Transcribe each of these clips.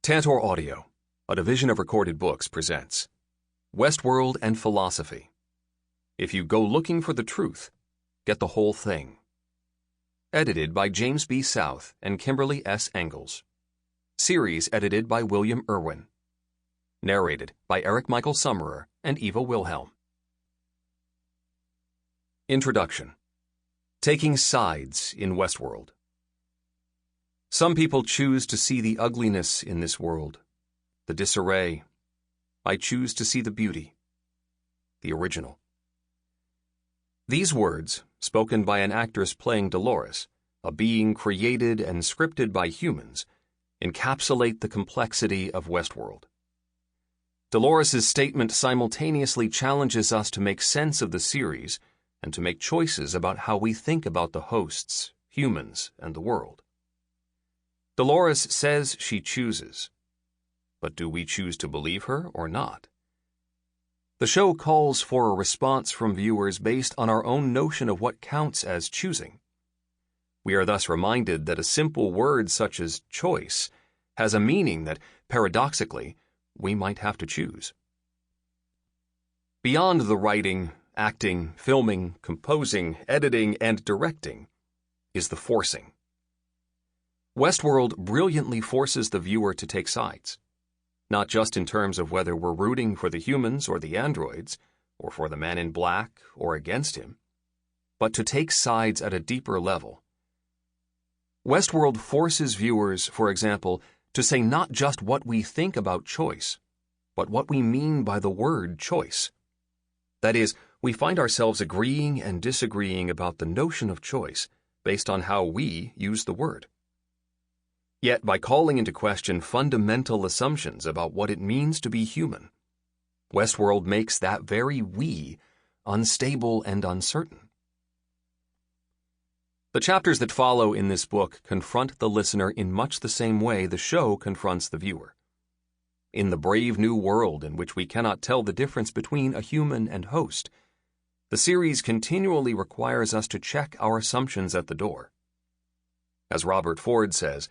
Tantor Audio, a division of Recorded Books, presents Westworld and Philosophy. If you go looking for the truth, get the whole thing. Edited by James B. South and Kimberly S. Engels. Series edited by William Irwin. Narrated by Eric Michael Summerer and Eva Wilhelm. Introduction. Taking sides in Westworld. Some people choose to see the ugliness in this world, the disarray. I choose to see the beauty, the original. These words, spoken by an actress playing Dolores, a being created and scripted by humans, encapsulate the complexity of Westworld. Dolores' statement simultaneously challenges us to make sense of the series and to make choices about how we think about the hosts, humans, and the world. Dolores says she chooses, but do we choose to believe her or not? The show calls for a response from viewers based on our own notion of what counts as choosing. We are thus reminded that a simple word such as choice has a meaning that, paradoxically, we might have to choose. Beyond the writing, acting, filming, composing, editing, and directing is the forcing. Westworld brilliantly forces the viewer to take sides, not just in terms of whether we're rooting for the humans or the androids, or for the man in black or against him, but to take sides at a deeper level. Westworld forces viewers, for example, to say not just what we think about choice, but what we mean by the word choice. That is, we find ourselves agreeing and disagreeing about the notion of choice based on how we use the word. Yet, by calling into question fundamental assumptions about what it means to be human, Westworld makes that very we unstable and uncertain. The chapters that follow in this book confront the listener in much the same way the show confronts the viewer. In the brave new world in which we cannot tell the difference between a human and host, the series continually requires us to check our assumptions at the door. As Robert Ford says,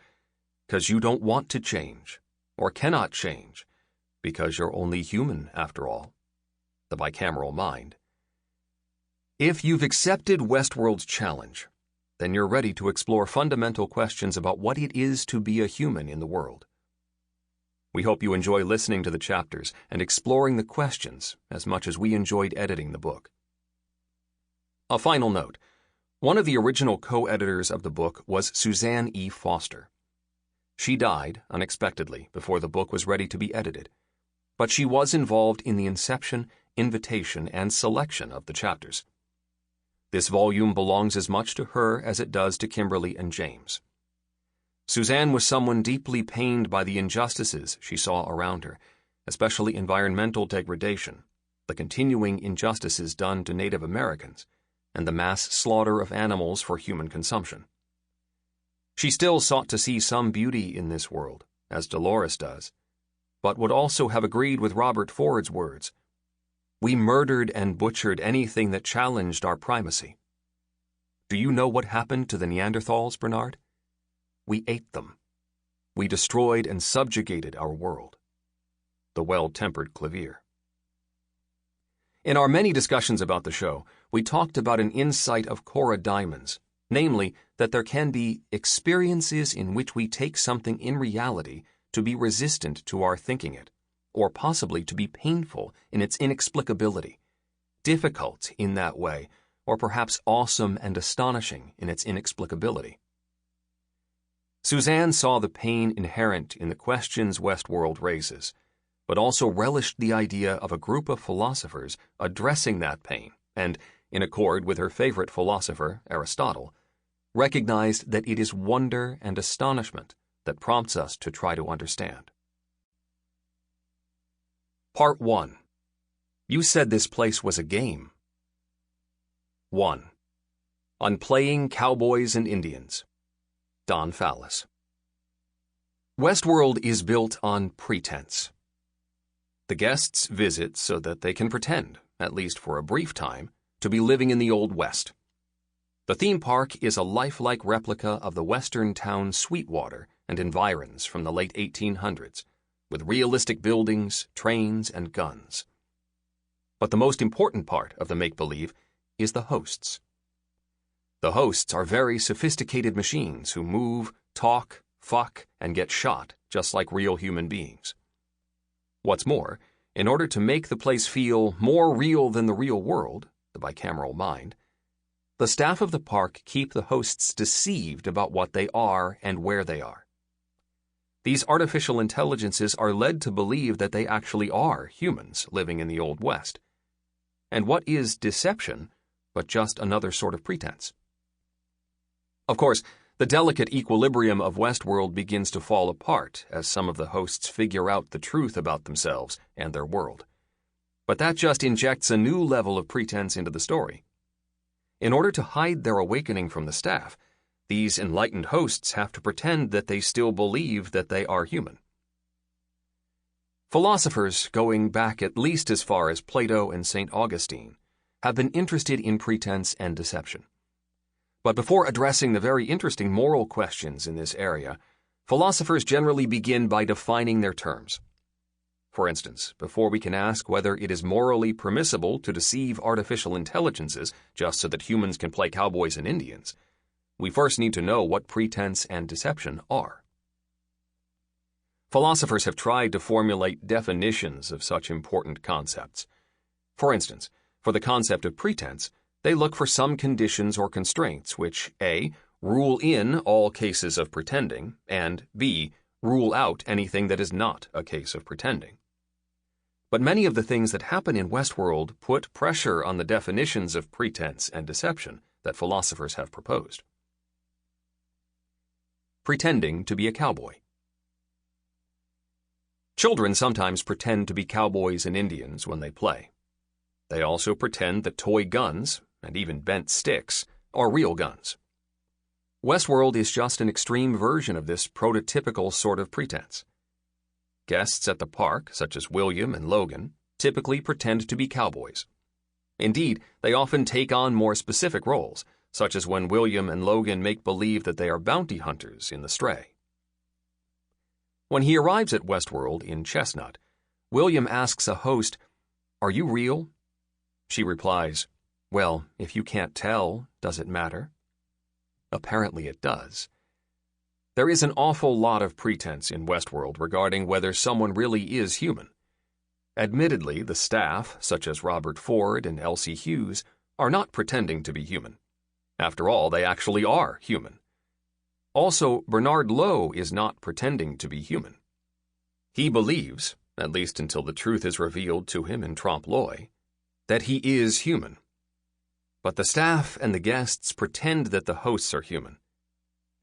"'Cause you don't want to change, or cannot change, because you're only human after all." The bicameral mind. If you've accepted Westworld's challenge, then you're ready to explore fundamental questions about what it is to be a human in the world. We hope you enjoy listening to the chapters and exploring the questions as much as we enjoyed editing the book. A final note. One of the original co-editors of the book was Suzanne E. Foster. She died unexpectedly before the book was ready to be edited, but she was involved in the inception, invitation, and selection of the chapters. This volume belongs as much to her as it does to Kimberly and James. Suzanne was someone deeply pained by the injustices she saw around her, especially environmental degradation, the continuing injustices done to Native Americans, and the mass slaughter of animals for human consumption. She still sought to see some beauty in this world, as Dolores does, but would also have agreed with Robert Ford's words. We murdered and butchered anything that challenged our primacy. Do you know what happened to the Neanderthals, Bernard? We ate them. We destroyed and subjugated our world. The well-tempered clavier. In our many discussions about the show, we talked about an insight of Cora Diamond's, namely, that there can be experiences in which we take something in reality to be resistant to our thinking it, or possibly to be painful in its inexplicability, difficult in that way, or perhaps awesome and astonishing in its inexplicability. Suzanne saw the pain inherent in the questions Westworld raises, but also relished the idea of a group of philosophers addressing that pain and, in accord with her favorite philosopher, Aristotle, recognized that it is wonder and astonishment that prompts us to try to understand. Part 1. You said this place was a game. 1. On Playing Cowboys and Indians. Don Fallis. Westworld is built on pretense. The guests visit so that they can pretend, at least for a brief time, to be living in the Old West. The theme park is a lifelike replica of the western town Sweetwater and environs from the late 1800s, with realistic buildings, trains, and guns. But the most important part of the make-believe is the hosts. The hosts are very sophisticated machines who move, talk, fuck, and get shot just like real human beings. What's more, in order to make the place feel more real than the real world, the bicameral mind, the staff of the park keep the hosts deceived about what they are and where they are. These artificial intelligences are led to believe that they actually are humans living in the Old West. And what is deception but just another sort of pretense? Of course, the delicate equilibrium of Westworld begins to fall apart as some of the hosts figure out the truth about themselves and their world. But that just injects a new level of pretense into the story. In order to hide their awakening from the staff, these enlightened hosts have to pretend that they still believe that they are human. Philosophers, going back at least as far as Plato and St. Augustine, have been interested in pretense and deception. But before addressing the very interesting moral questions in this area, philosophers generally begin by defining their terms. For instance, before we can ask whether it is morally permissible to deceive artificial intelligences just so that humans can play cowboys and Indians, we first need to know what pretense and deception are. Philosophers have tried to formulate definitions of such important concepts. For instance, for the concept of pretense, they look for some conditions or constraints which A. rule in all cases of pretending, and B. rule out anything that is not a case of pretending. But many of the things that happen in Westworld put pressure on the definitions of pretense and deception that philosophers have proposed. Pretending to be a cowboy. Children sometimes pretend to be cowboys and Indians when they play. They also pretend that toy guns, and even bent sticks, are real guns. Westworld is just an extreme version of this prototypical sort of pretense. Guests at the park, such as William and Logan, typically pretend to be cowboys. Indeed, they often take on more specific roles, such as when William and Logan make believe that they are bounty hunters in The Stray. When he arrives at Westworld in Chestnut, William asks a host, "Are you real?" She replies, "Well, if you can't tell, does it matter?" Apparently it does. There is an awful lot of pretense in Westworld regarding whether someone really is human. Admittedly, the staff, such as Robert Ford and Elsie Hughes, are not pretending to be human. After all, they actually are human. Also, Bernard Lowe is not pretending to be human. He believes, at least until the truth is revealed to him in trompe l'oeil, that he is human. But the staff and the guests pretend that the hosts are human.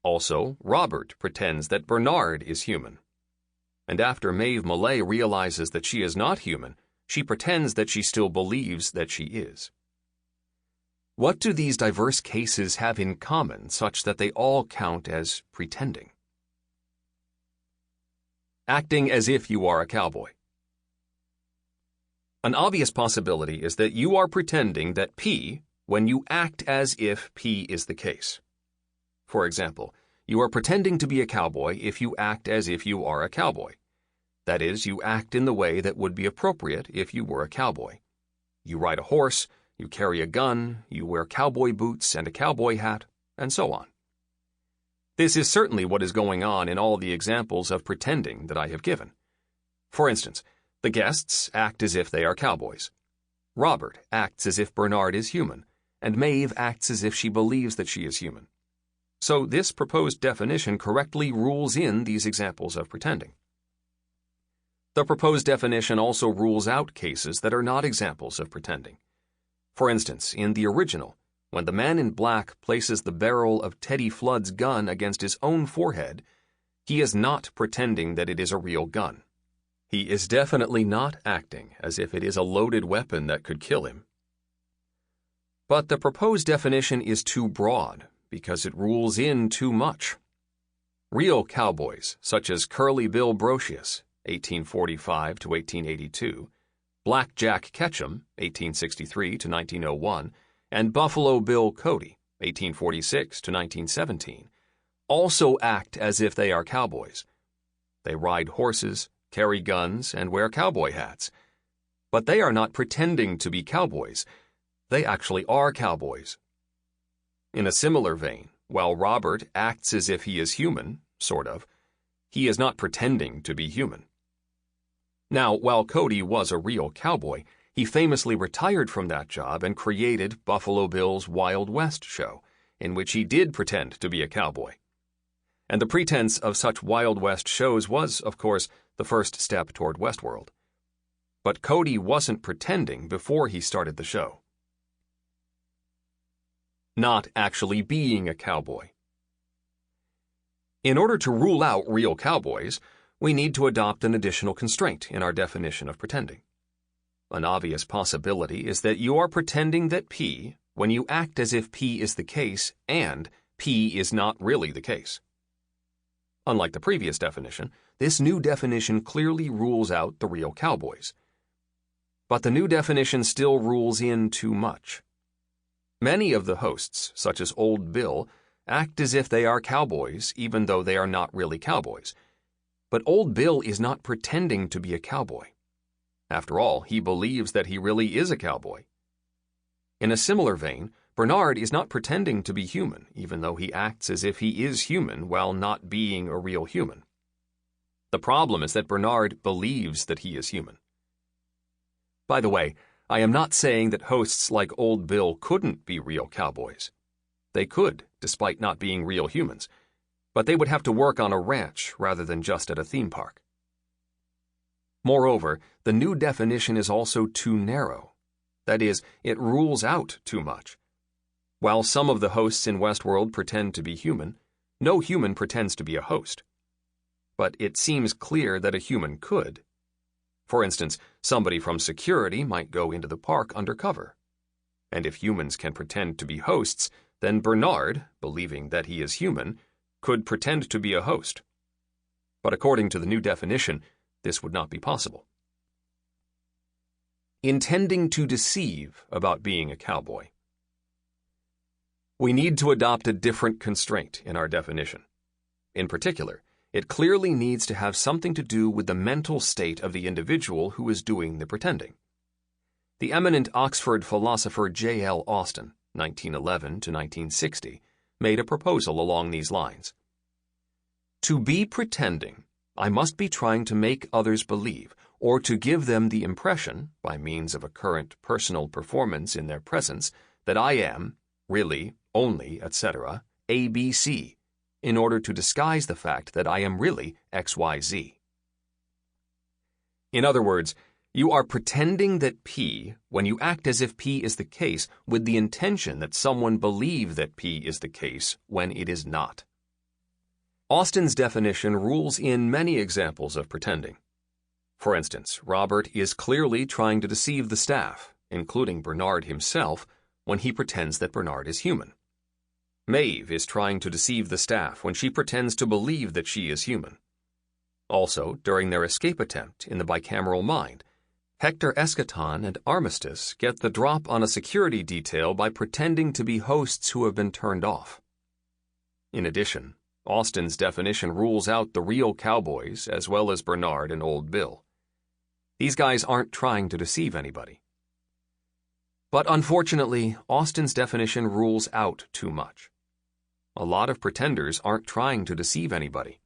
Also, Robert pretends that Bernard is human. And after Maeve Millay realizes that she is not human, she pretends that she still believes that she is. What do these diverse cases have in common such that they all count as pretending? Acting as if you are a cowboy. An obvious possibility is that you are pretending that P when you act as if P is the case. For example, you are pretending to be a cowboy if you act as if you are a cowboy. That is, you act in the way that would be appropriate if you were a cowboy. You ride a horse, you carry a gun, you wear cowboy boots and a cowboy hat, and so on. This is certainly what is going on in all the examples of pretending that I have given. For instance, the guests act as if they are cowboys. Robert acts as if Bernard is human, and Maeve acts as if she believes that she is human. So this proposed definition correctly rules in these examples of pretending. The proposed definition also rules out cases that are not examples of pretending. For instance, in the original, when the man in black places the barrel of Teddy Flood's gun against his own forehead, he is not pretending that it is a real gun. He is definitely not acting as if it is a loaded weapon that could kill him. But the proposed definition is too broad because it rules in too much. Real cowboys, such as Curly Bill Brocius, 1845 to 1882, Black Jack Ketchum, 1863 to 1901, and Buffalo Bill Cody, 1846 to 1917, also act as if they are cowboys. They ride horses, carry guns, and wear cowboy hats. But they are not pretending to be cowboys. They actually are cowboys. In a similar vein, while Robert acts as if he is human, sort of, he is not pretending to be human. Now, while Cody was a real cowboy, he famously retired from that job and created Buffalo Bill's Wild West show, in which he did pretend to be a cowboy. And the pretense of such Wild West shows was, of course, the first step toward Westworld. But Cody wasn't pretending before he started the show. Not actually being a cowboy. In order to rule out real cowboys, we need to adopt an additional constraint in our definition of pretending. An obvious possibility is that you are pretending that P when you act as if P is the case and P is not really the case. Unlike the previous definition, this new definition clearly rules out the real cowboys. But the new definition still rules in too much. Many of the hosts, such as Old Bill, act as if they are cowboys even though they are not really cowboys. But Old Bill is not pretending to be a cowboy. After all, he believes that he really is a cowboy. In a similar vein, Bernard is not pretending to be human, even though he acts as if he is human while not being a real human. The problem is that Bernard believes that he is human. By the way, I am not saying that hosts like Old Bill couldn't be real cowboys. They could, despite not being real humans, but they would have to work on a ranch rather than just at a theme park. Moreover, the new definition is also too narrow. That is, it rules out too much. While some of the hosts in Westworld pretend to be human, no human pretends to be a host. But it seems clear that a human could. For instance, somebody from security might go into the park undercover. And if humans can pretend to be hosts, then Bernard, believing that he is human, could pretend to be a host. But according to the new definition, this would not be possible. Intending to deceive about being a cowboy. We need to adopt a different constraint in our definition. In particular, it clearly needs to have something to do with the mental state of the individual who is doing the pretending. The eminent Oxford philosopher J.L. Austin, 1911 to 1960, made a proposal along these lines. To be pretending, I must be trying to make others believe, or to give them the impression, by means of a current personal performance in their presence, that I am, really, only, etc., ABC, in order to disguise the fact that I am really XYZ. In other words, you are pretending that P when you act as if P is the case with the intention that someone believe that P is the case when it is not. Austin's definition rules in many examples of pretending. For instance, Robert is clearly trying to deceive the staff, including Bernard himself, when he pretends that Bernard is human. Maeve is trying to deceive the staff when she pretends to believe that she is human. Also, during their escape attempt in the bicameral mind, Hector Escaton and Armistice get the drop on a security detail by pretending to be hosts who have been turned off. In addition, Austin's definition rules out the real cowboys as well as Bernard and Old Bill. These guys aren't trying to deceive anybody. But unfortunately, Austin's definition rules out too much. A lot of pretenders aren't trying to deceive anybody.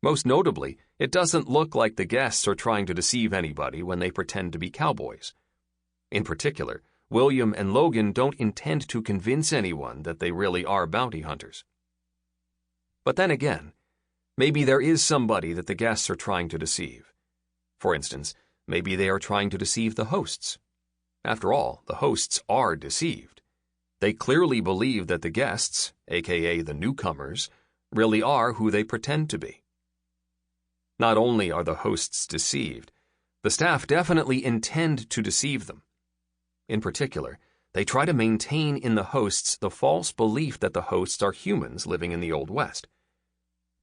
Most notably, it doesn't look like the guests are trying to deceive anybody when they pretend to be cowboys. In particular, William and Logan don't intend to convince anyone that they really are bounty hunters. But then again, maybe there is somebody that the guests are trying to deceive. For instance, maybe they are trying to deceive the hosts. After all, the hosts are deceived. They clearly believe that the guests, aka the newcomers, really are who they pretend to be. Not only are the hosts deceived, the staff definitely intend to deceive them. In particular, they try to maintain in the hosts the false belief that the hosts are humans living in the Old West.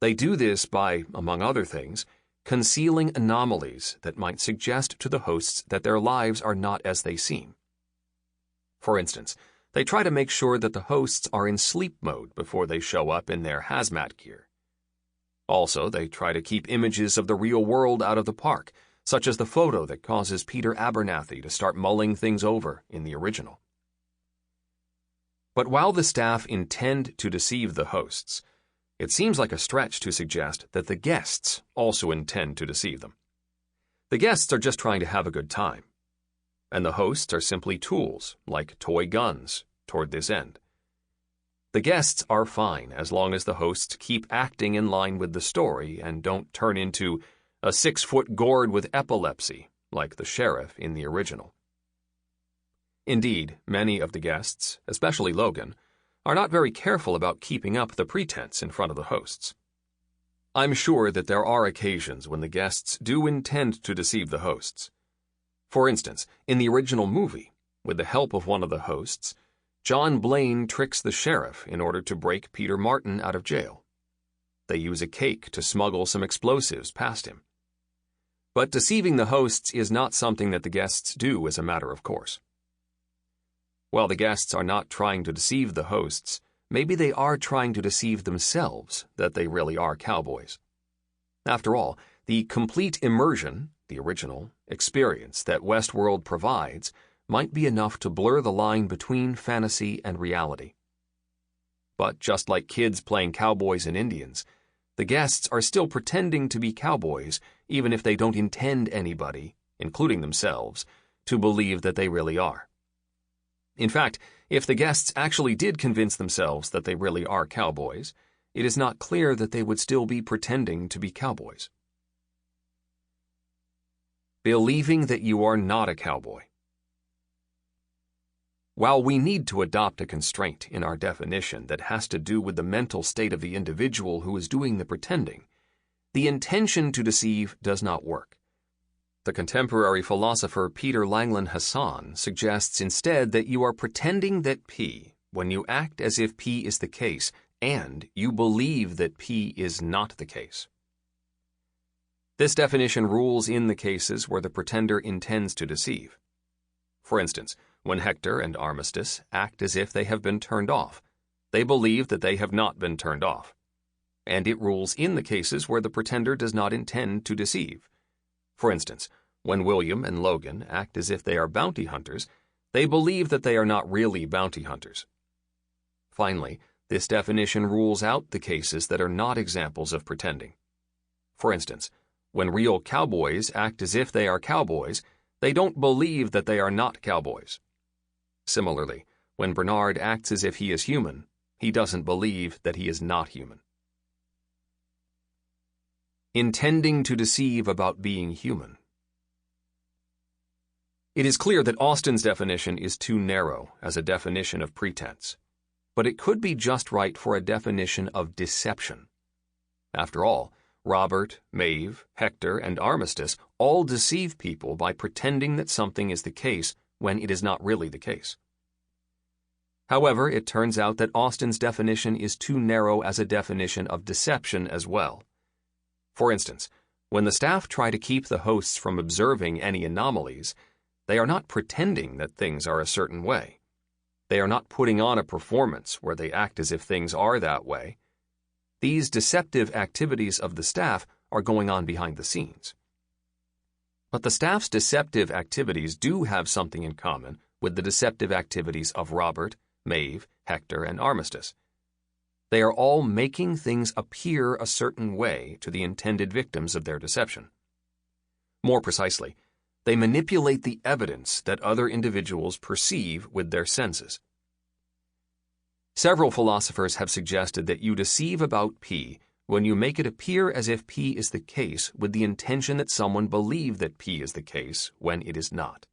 They do this by, among other things, concealing anomalies that might suggest to the hosts that their lives are not as they seem. For instance, They try to make sure that the hosts are in sleep mode before they show up in their hazmat gear. Also, they try to keep images of the real world out of the park, such as the photo that causes Peter Abernathy to start mulling things over in the original. But while the staff intend to deceive the hosts, it seems like a stretch to suggest that the guests also intend to deceive them. The guests are just trying to have a good time, and the hosts are simply tools, like toy guns, toward this end. The guests are fine as long as the hosts keep acting in line with the story and don't turn into a 6-foot gourd with epilepsy, like the sheriff in the original. Indeed, many of the guests, especially Logan, are not very careful about keeping up the pretense in front of the hosts. I'm sure that there are occasions when the guests do intend to deceive the hosts. For instance, in the original movie, with the help of one of the hosts, John Blaine tricks the sheriff in order to break Peter Martin out of jail. They use a cake to smuggle some explosives past him. But deceiving the hosts is not something that the guests do as a matter of course. While the guests are not trying to deceive the hosts, maybe they are trying to deceive themselves that they really are cowboys. After all, the complete immersion, the original, experience that Westworld provides might be enough to blur the line between fantasy and reality. But just like kids playing cowboys and Indians, the guests are still pretending to be cowboys even if they don't intend anybody, including themselves, to believe that they really are. In fact, if the guests actually did convince themselves that they really are cowboys, it is not clear that they would still be pretending to be cowboys. Believing that you are not a cowboy. While we need to adopt a constraint in our definition that has to do with the mental state of the individual who is doing the pretending, the intention to deceive does not work. The contemporary philosopher Peter Langland Hassan suggests instead that you are pretending that P when you act as if P is the case and you believe that P is not the case. This definition rules in the cases where the pretender intends to deceive. For instance, when Hector and Armistice act as if they have been turned off, they believe that they have not been turned off. And it rules in the cases where the pretender does not intend to deceive. For instance, when William and Logan act as if they are bounty hunters, they believe that they are not really bounty hunters. Finally, this definition rules out the cases that are not examples of pretending. For instance, when real cowboys act as if they are cowboys, they don't believe that they are not cowboys. Similarly, when Bernard acts as if he is human, he doesn't believe that he is not human. Intending to deceive about being human. It is clear that Austin's definition is too narrow as a definition of pretense, but it could be just right for a definition of deception. After all, Robert, Maeve, Hector, and Armistice all deceive people by pretending that something is the case when it is not really the case. However, it turns out that Austin's definition is too narrow as a definition of deception as well. For instance, when the staff try to keep the hosts from observing any anomalies, they are not pretending that things are a certain way. They are not putting on a performance where they act as if things are that way. These deceptive activities of the staff are going on behind the scenes. But the staff's deceptive activities do have something in common with the deceptive activities of Robert, Maeve, Hector, and Armistice. They are all making things appear a certain way to the intended victims of their deception. More precisely, they manipulate the evidence that other individuals perceive with their senses. Several philosophers have suggested that you deceive about P when you make it appear as if P is the case with the intention that someone believe that P is the case when it is not.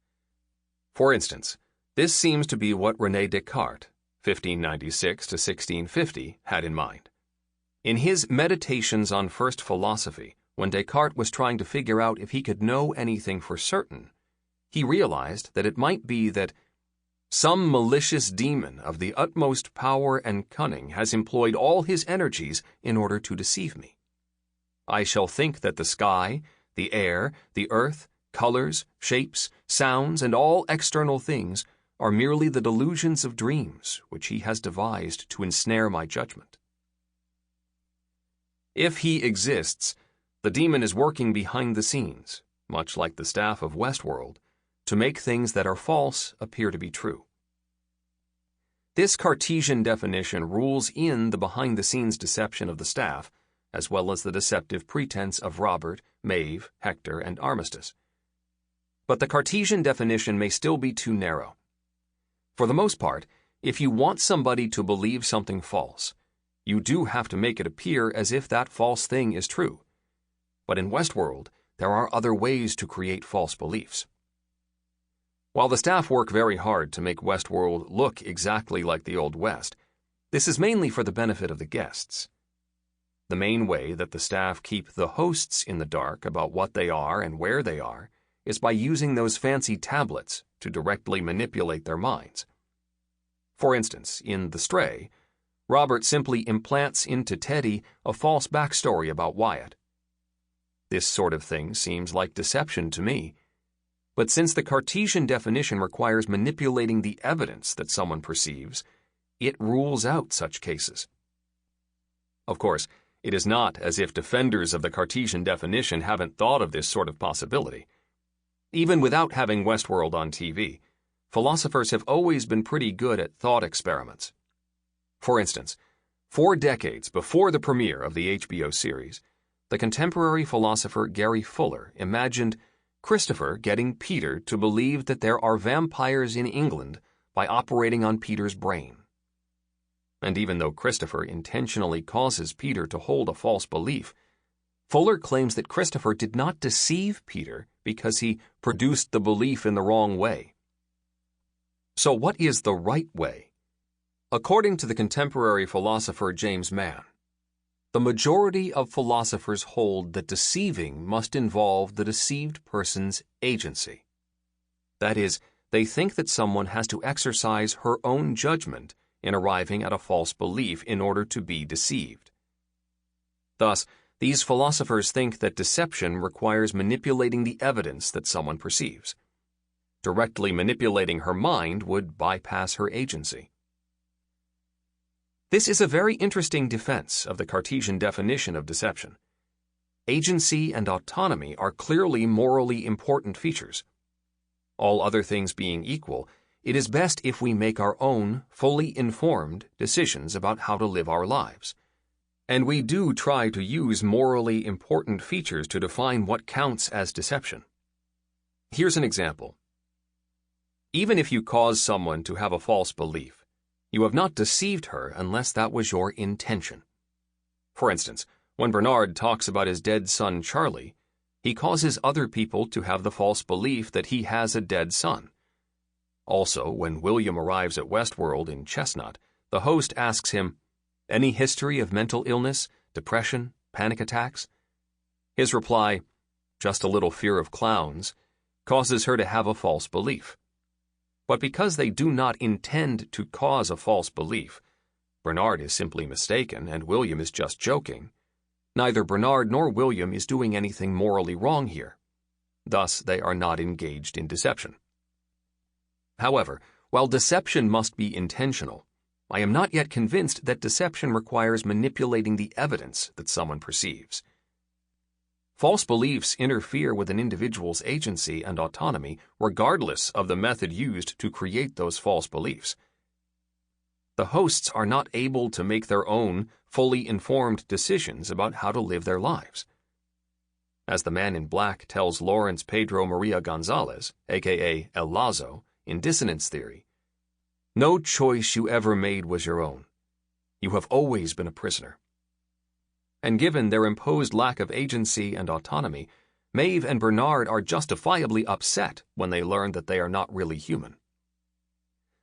For instance, this seems to be what René Descartes, 1596 to 1650, had in mind. In his Meditations on First Philosophy, when Descartes was trying to figure out if he could know anything for certain, he realized that it might be that some malicious demon of the utmost power and cunning has employed all his energies in order to deceive me. I shall think that the sky, the air, the earth, colors, shapes, sounds, and all external things are merely the delusions of dreams which he has devised to ensnare my judgment. If he exists, the demon is working behind the scenes, much like the staff of Westworld, to make things that are false appear to be true. This Cartesian definition rules in the behind-the-scenes deception of the staff, as well as the deceptive pretense of Robert, Maeve, Hector, and Armistice. But the Cartesian definition may still be too narrow. For the most part, if you want somebody to believe something false, you do have to make it appear as if that false thing is true. But in Westworld, there are other ways to create false beliefs. While the staff work very hard to make Westworld look exactly like the Old West, this is mainly for the benefit of the guests. The main way that the staff keep the hosts in the dark about what they are and where they are is by using those fancy tablets to directly manipulate their minds. For instance, in The Stray, Robert simply implants into Teddy a false backstory about Wyatt. This sort of thing seems like deception to me. But since the Cartesian definition requires manipulating the evidence that someone perceives, it rules out such cases. Of course, it is not as if defenders of the Cartesian definition haven't thought of this sort of possibility. Even without having Westworld on TV, philosophers have always been pretty good at thought experiments. For instance, 4 decades before the premiere of the HBO series, the contemporary philosopher Gary Fuller imagined Christopher getting Peter to believe that there are vampires in England by operating on Peter's brain. And even though Christopher intentionally causes Peter to hold a false belief, Fuller claims that Christopher did not deceive Peter because he produced the belief in the wrong way. So what is the right way? According to the contemporary philosopher James Mann, the majority of philosophers hold that deceiving must involve the deceived person's agency. That is, they think that someone has to exercise her own judgment in arriving at a false belief in order to be deceived. Thus, these philosophers think that deception requires manipulating the evidence that someone perceives. Directly manipulating her mind would bypass her agency. This is a very interesting defense of the Cartesian definition of deception. Agency and autonomy are clearly morally important features. All other things being equal, it is best if we make our own, fully informed decisions about how to live our lives. And we do try to use morally important features to define what counts as deception. Here's an example. Even if you cause someone to have a false belief, you have not deceived her unless that was your intention. For instance, when Bernard talks about his dead son Charlie, he causes other people to have the false belief that he has a dead son. Also, when William arrives at Westworld in Chestnut, the host asks him, "Any history of mental illness, depression, panic attacks?" His reply, "Just a little fear of clowns," causes her to have a false belief. But because they do not intend to cause a false belief, Bernard is simply mistaken and William is just joking. Neither Bernard nor William is doing anything morally wrong here. Thus, they are not engaged in deception. However, while deception must be intentional, I am not yet convinced that deception requires manipulating the evidence that someone perceives. False beliefs interfere with an individual's agency and autonomy regardless of the method used to create those false beliefs. The hosts are not able to make their own, fully informed decisions about how to live their lives. As the man in black tells Lawrence Pedro Maria Gonzalez, aka El Lazo, in Dissonance Theory, "No choice you ever made was your own. You have always been a prisoner." And given their imposed lack of agency and autonomy, Maeve and Bernard are justifiably upset when they learn that they are not really human.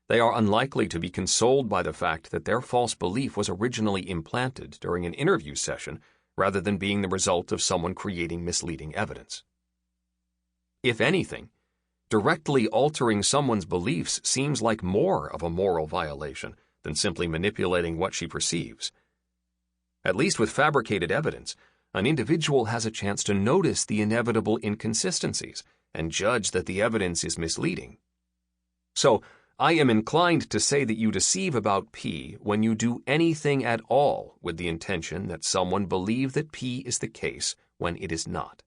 They are unlikely to be consoled by the fact that their false belief was originally implanted during an interview session rather than being the result of someone creating misleading evidence. If anything, directly altering someone's beliefs seems like more of a moral violation than simply manipulating what she perceives. At least with fabricated evidence, an individual has a chance to notice the inevitable inconsistencies and judge that the evidence is misleading. So, I am inclined to say that you deceive about P when you do anything at all with the intention that someone believe that P is the case when it is not.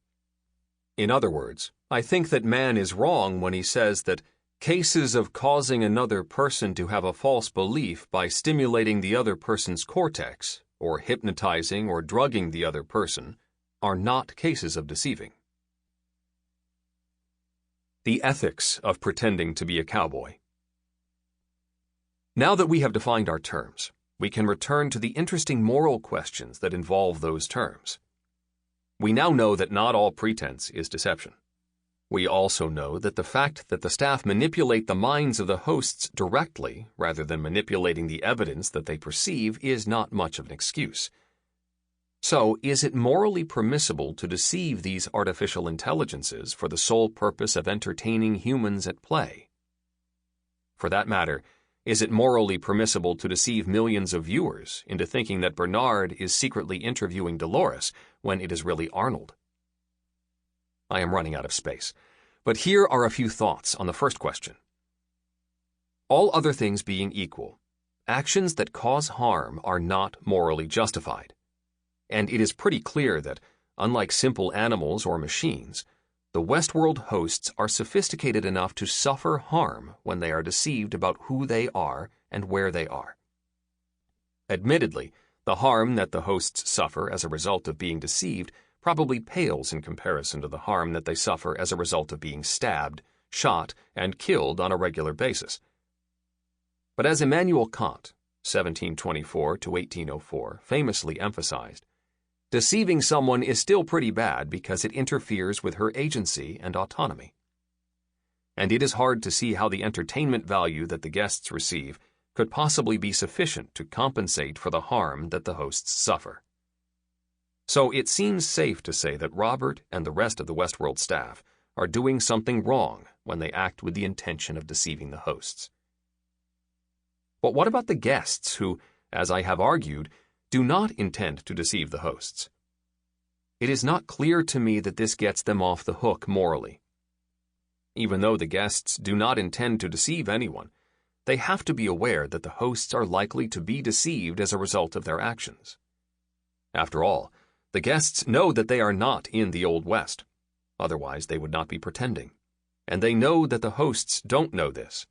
In other words, I think that man is wrong when he says that cases of causing another person to have a false belief by stimulating the other person's cortex, or hypnotizing or drugging the other person, are not cases of deceiving. The ethics of pretending to be a cowboy. Now that we have defined our terms, we can return to the interesting moral questions that involve those terms. We now know that not all pretense is deception. We also know that the fact that the staff manipulate the minds of the hosts directly, rather than manipulating the evidence that they perceive, is not much of an excuse. So, is it morally permissible to deceive these artificial intelligences for the sole purpose of entertaining humans at play? For that matter, is it morally permissible to deceive millions of viewers into thinking that Bernard is secretly interviewing Dolores when it is really Arnold? I am running out of space, but here are a few thoughts on the first question. All other things being equal, actions that cause harm are not morally justified. And it is pretty clear that, unlike simple animals or machines, the Westworld hosts are sophisticated enough to suffer harm when they are deceived about who they are and where they are. Admittedly, the harm that the hosts suffer as a result of being deceived probably pales in comparison to the harm that they suffer as a result of being stabbed, shot, and killed on a regular basis. But as Immanuel Kant, 1724 to 1804, famously emphasized, deceiving someone is still pretty bad because it interferes with her agency and autonomy. And it is hard to see how the entertainment value that the guests receive could possibly be sufficient to compensate for the harm that the hosts suffer. So it seems safe to say that Robert and the rest of the Westworld staff are doing something wrong when they act with the intention of deceiving the hosts. But what about the guests who, as I have argued, do not intend to deceive the hosts? It is not clear to me that this gets them off the hook morally. Even though the guests do not intend to deceive anyone, they have to be aware that the hosts are likely to be deceived as a result of their actions. After all, the guests know that they are not in the Old West. Otherwise, they would not be pretending. And they know that the hosts don't know this.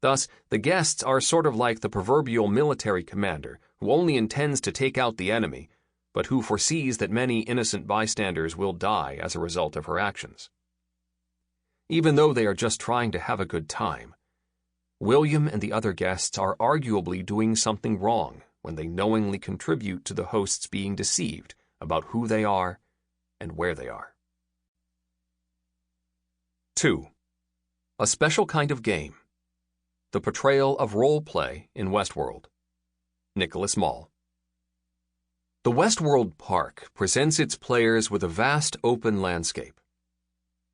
Thus, the guests are sort of like the proverbial military commander who only intends to take out the enemy, but who foresees that many innocent bystanders will die as a result of her actions. Even though they are just trying to have a good time, William and the other guests are arguably doing something wrong when they knowingly contribute to the hosts being deceived about who they are and where they are. 2. A special kind of game. The portrayal of role play in Westworld. Nicholas Mall. The Westworld Park presents its players with a vast open landscape.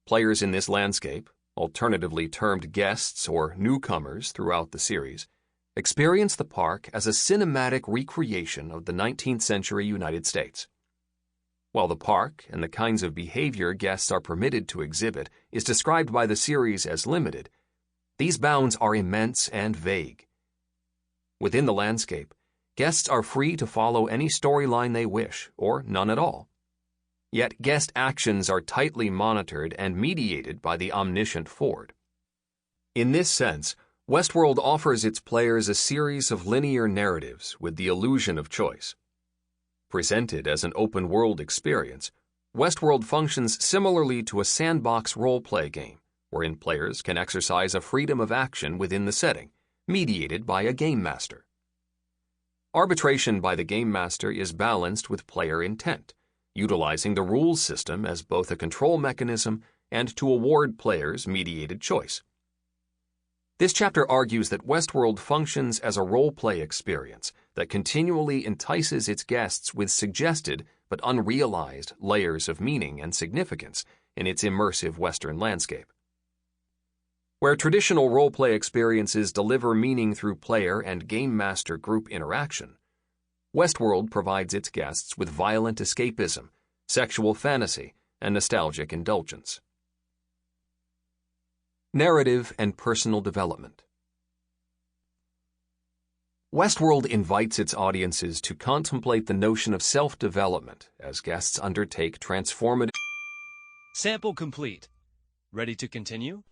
Players in this landscape, alternatively termed guests or newcomers throughout the series, experience the park as a cinematic recreation of the 19th century United States. While the park and the kinds of behavior guests are permitted to exhibit is described by the series as limited, these bounds are immense and vague. Within the landscape, guests are free to follow any storyline they wish, or none at all. Yet guest actions are tightly monitored and mediated by the omniscient Ford. In this sense, Westworld offers its players a series of linear narratives with the illusion of choice. Presented as an open-world experience, Westworld functions similarly to a sandbox role-play game, wherein players can exercise a freedom of action within the setting, mediated by a game master. Arbitration by the game master is balanced with player intent, utilizing the rules system as both a control mechanism and to award players mediated choice. This chapter argues that Westworld functions as a role-play experience that continually entices its guests with suggested but unrealized layers of meaning and significance in its immersive Western landscape. Where traditional role-play experiences deliver meaning through player and game master group interaction, Westworld provides its guests with violent escapism, sexual fantasy, and nostalgic indulgence. Narrative and personal development. Westworld invites its audiences to contemplate the notion of self-development as guests undertake transformative... Sample complete. Ready to continue?